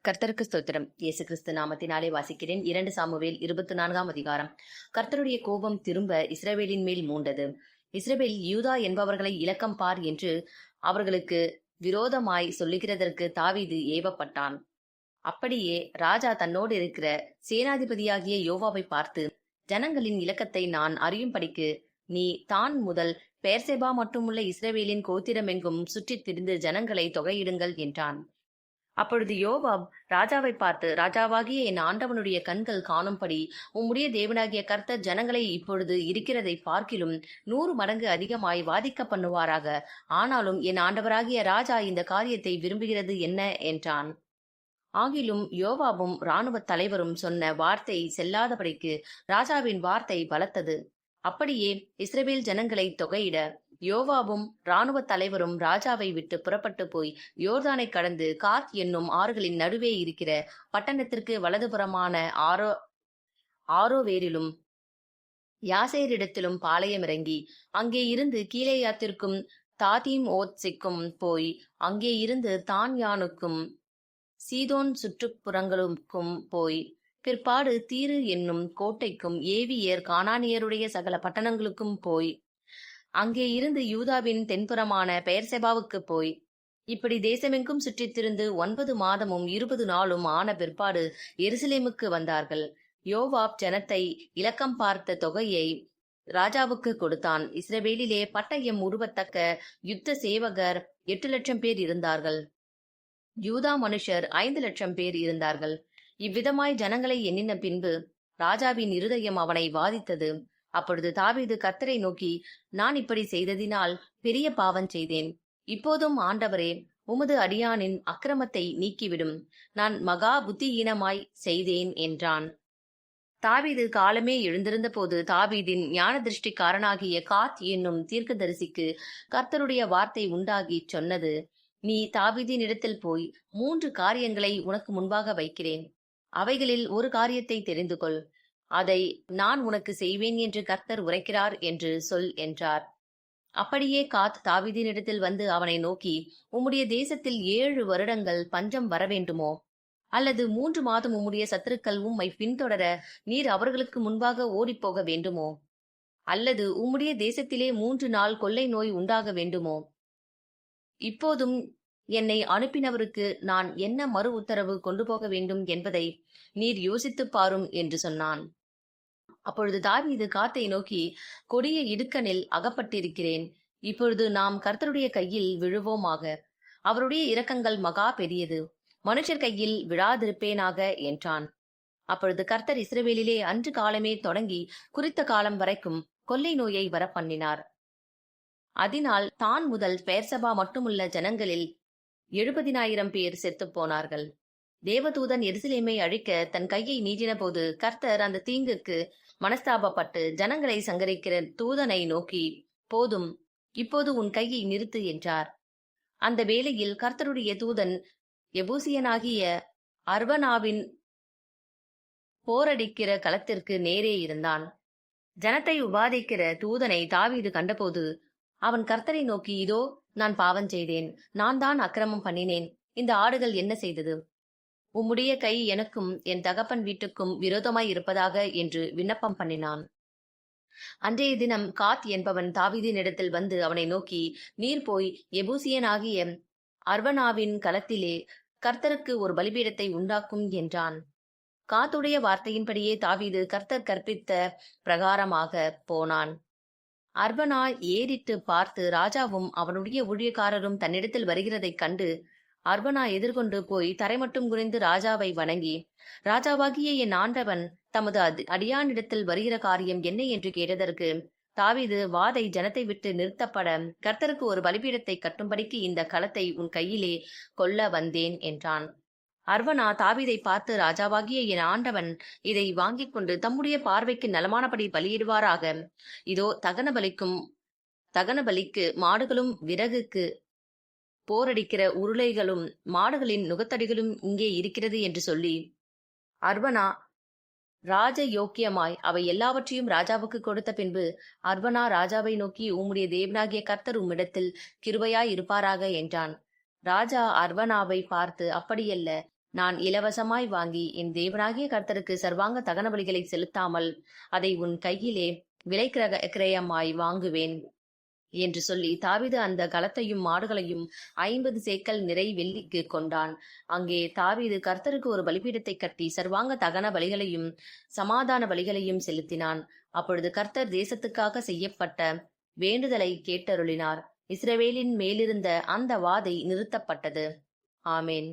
கர்த்தருக்கு ஸ்தோத்திரம். இயேசு கிறிஸ்து நாமத்தினாலே வாசிக்கிறேன். 2 சாமுவேல் 24ஆம் அதிகாரம். கர்த்தருடைய கோபம் திரும்ப இஸ்ரவேலின் மேல் மூண்டது. இஸ்ரவேல் யூதா என்பவர்களை இலக்கம் பார் என்று அவர்களுக்கு விரோதமாய் சொல்லுகிறதற்கு தாவீது ஏவப்பட்டான். அப்படியே ராஜா தன்னோடு இருக்கிற சேனாதிபதியாகிய யோவாவை பார்த்து, ஜனங்களின் இலக்கத்தை நான் அறியும்படிக்கு நீ தான் முதல் பெயர்செபா மட்டுமுள்ள இஸ்ரவேலின் கோத்திரமெங்கும் சுற்றித் திரிந்து ஜனங்களை தொகையிடுங்கள் என்றான். அப்பொழுது யோவாப் ராஜாவை பார்த்து, ராஜாவாகிய என் ஆண்டவனுடைய கண்கள் காணும்படி உம்முடைய தேவனாகிய கர்த்தர் ஜனங்களை இப்பொழுது இருக்கிறதை பார்க்கிலும் 100 மடங்கு அதிகமாய் வாதிக்க பண்ணுவாராக. ஆனாலும் என் ஆண்டவராகிய ராஜா இந்த காரியத்தை விரும்புகிறது என்ன என்றான். ஆகிலும் யோவாபும் இராணுவத் தலைவரும் சொன்ன வார்த்தை செல்லாதபடிக்கு ராஜாவின் வார்த்தை பலத்தது. அப்படியே இஸ்ரவேல் ஜனங்களை தொகையிட யோவாபும் இராணுவத் தலைவரும் ராஜாவை விட்டு புறப்பட்டு போய் யோர்தானை கடந்து காத் என்னும் ஆறுகளின் நடுவே இருக்கிற பட்டணத்திற்கு வலதுபுறமான ஆரோவேரிலும் யாசேரிடத்திலும் பாளையமிறங்கி அங்கே இருந்து கீலேயாத்திற்கும் தாதீம் ஓத்சிக்கும் போய் அங்கே இருந்து தான்யானுக்கும் சீதோன் சுற்றுப்புறங்களுக்கும் போய் பிற்பாடு தீரு என்னும் கோட்டைக்கும் ஏவியர் கானானியருடைய சகல பட்டணங்களுக்கும் போய் அங்கே இருந்து யூதாவின் தென்புறமான பெயர்செபாவுக்கு போய் இப்படி தேசமெங்கும் சுற்றித் திரிந்து 9 மாதமும் 20 நாளும் ஆன பிற்பாடு எருசலேமுக்கு வந்தார்கள். யோவாப் ஜனத்தை இலக்கம் பார்த்த தொகையை ராஜாவுக்கு கொடுத்தான். இஸ்ரவேலிலே பட்டயம் உருவத்தக்க யுத்த சேவகர் 8 லட்சம் பேர் இருந்தார்கள். யூதா மனுஷர் 5 லட்சம் பேர் இருந்தார்கள். இவ்விதமாய் ஜனங்களை எண்ணின பின்பு ராஜாவின் இருதயம் அவனை வாதித்தது. அப்பொழுது தாவீது கர்த்தரை நோக்கி, நான் இப்படி செய்ததினால் பெரிய பாவம் செய்தேன். இப்போதும் ஆண்டவரே, உமது அடியானின் அக்கிரமத்தை நீக்கிவிடும். நான் மகா புத்தியீனமாய் செய்தேன் என்றான். தாவீது காலமே எழுந்திருந்த போது தாவீதின் ஞான திருஷ்டிக்காரனாகிய காத் என்னும் தீர்க்கதரிசிக்கு கர்த்தருடைய வார்த்தை உண்டாகி சொன்னது, நீ தாவீதின் இடத்தில் போய் 3 காரியங்களை உனக்கு முன்பாக வைக்கிறேன். அவைகளில் ஒரு காரியத்தை தெரிந்து கொள். அதை நான் உனக்கு செய்வேன் என்று கர்த்தர் உரைக்கிறார் என்று சொல் என்றார். அப்படியே காத் தாவீதினிடத்தில் வந்து அவனை நோக்கி, உம்முடைய தேசத்தில் 7 வருடங்கள் பஞ்சம் வரவேண்டுமோ? அல்லது 3 மாதம் உம்முடைய சத்துருக்கள் உம்மை பின்தொடர நீர் அவர்களுக்கு முன்பாக ஓடிப்போக வேண்டுமோ? அல்லது உம்முடைய தேசத்திலே 3 நாள் கொள்ளை நோய் உண்டாக வேண்டுமோ? இப்போதும் என்னை அனுப்பினவருக்கு நான் என்ன மறு உத்தரவு கொண்டு போக வேண்டும் என்பதை நீர் யோசித்துப் பாரும் என்று சொன்னான். அப்பொழுது தாவீது காத்தை நோக்கி, கொடிய இடுக்கணில் அகப்பட்டிருக்கிறேன். இப்பொழுது நாம் கர்த்தருடைய கையில் விழுவோமாக. அவருடைய இரக்கங்கள் மகா பெரியது. மனுஷர் கையில் விழாதிருப்பேனாக என்றான். அப்பொழுது கர்த்தர் இஸ்ரவேலிலே அன்று காலமே தொடங்கி குறித்த காலம் வரைக்கும் கொள்ளை நோயை வரப்பண்ணினார். அதனால் தான் முதல் பெயர்செபா மட்டுமுள்ள ஜனங்களில் 70,000 பேர் செத்துப் போனார்கள். தேவதூதன் எருசலேமை அழிக்க தன் கையை நீட்டின போது கர்த்தர் அந்த தீங்குக்கு மனஸ்தாபப்பட்டு ஜனங்களை சங்கரிக்கிற தூதனை நோக்கி, போதும், இப்போது உன் கையை நிறுத்து என்றார். அந்த வேளையில் கர்த்தருடைய தூதன் எபூசியனாகிய அர்வனாவின் போரடிக்கிற களத்திற்கு நேரே இருந்தான். ஜனத்தை உபாதிக்கிற தூதனை தாவீது கண்டபோது அவன் கர்த்தரை நோக்கி, இதோ நான் பாவம் செய்தேன். நான் தான் அக்கிரமம் பண்ணினேன். இந்த ஆடுகள் என்ன செய்தது? உம்முடைய கை எனக்கும் என் தகப்பன் வீட்டுக்கும் விரோதமாய் இருப்பதாக என்று விண்ணப்பம் பண்ணினான். அன்றைய தினம் காத் என்பவன் தாவீதினிடத்தில் வந்து அவனை நோக்கி, நீர் போய் எபூசியனாகிய அர்வனாவின் களத்திலே கர்த்தருக்கு ஒரு பலிபீடத்தை உண்டாக்கும் என்றான். காத்துடைய வார்த்தையின்படியே தாவீது கர்த்தர் கற்பித்த பிரகாரமாக போனான். அர்வனா ஏறிட்டு பார்த்து ராஜாவும் அவனுடைய ஊழியக்காரரும் தன்னிடத்தில் வருகிறதைக் கண்டு அர்வனா எதிர்கொண்டு போய் தரை மட்டும் குனிந்து ராஜாவை வணங்கி, ராஜாவாகிய என் ஆண்டவன் தமது அடியானிடத்தில் வருகிற காரியம் என்ன என்று கேட்டதற்கு தாவீது, வாதை ஜனத்தை விட்டு நிறுத்தப்பட கர்த்தருக்கு ஒரு பலிபீடத்தை கட்டும்படிக்கு இந்த களத்தை உன் கையிலே கொள்ள வந்தேன் என்றான். அர்வனா தாவீதை பார்த்து, ராஜாவாகிய என் ஆண்டவன் இதை வாங்கிக் கொண்டு தம்முடைய பார்வைக்கு நலமானபடி பலியிடுவாராக. இதோ தகன பலிக்கு மாடுகளும் விறகுக்கு போரடிக்கிற உருளைகளும் மாடுகளின் நுகத்தடிகளும் இங்கே இருக்கிறது என்று சொல்லி அர்வனா ராஜ யோக்கியமாய் அவை எல்லாவற்றையும் ராஜாவுக்கு கொடுத்த பின்பு அர்வனா ராஜாவை நோக்கி, உம்முடைய தேவனாகிய கர்த்தர் உம்மிடத்தில் கிருபையாய் இருப்பாராக என்றான். ராஜா அர்வனாவை பார்த்து, அப்படியல்ல, நான் இலவசமாய் வாங்கி என் தேவனாகிய கர்த்தருக்கு சர்வாங்க தகன பலிகளை செலுத்தாமல் அதை உன் கையிலே விலை கிரயமாய் வாங்குவேன் என்று சொல்லி தாவீது அந்த களத்தையும் மாடுகளையும் 50 சேக்கல் நிறை வெள்ளிக்கு கொண்டான். அங்கே தாவீது கர்த்தருக்கு ஒரு பலிபீடத்தை கட்டி சர்வாங்க தகன பலிகளையும் சமாதான பலிகளையும் செலுத்தினான். அப்பொழுது கர்த்தர் தேசத்துக்காக செய்யப்பட்ட வேண்டுதலை கேட்டருளினார். இஸ்ரவேலின் மேலிருந்த அந்த வாதை நிறுத்தப்பட்டது. ஆமேன்.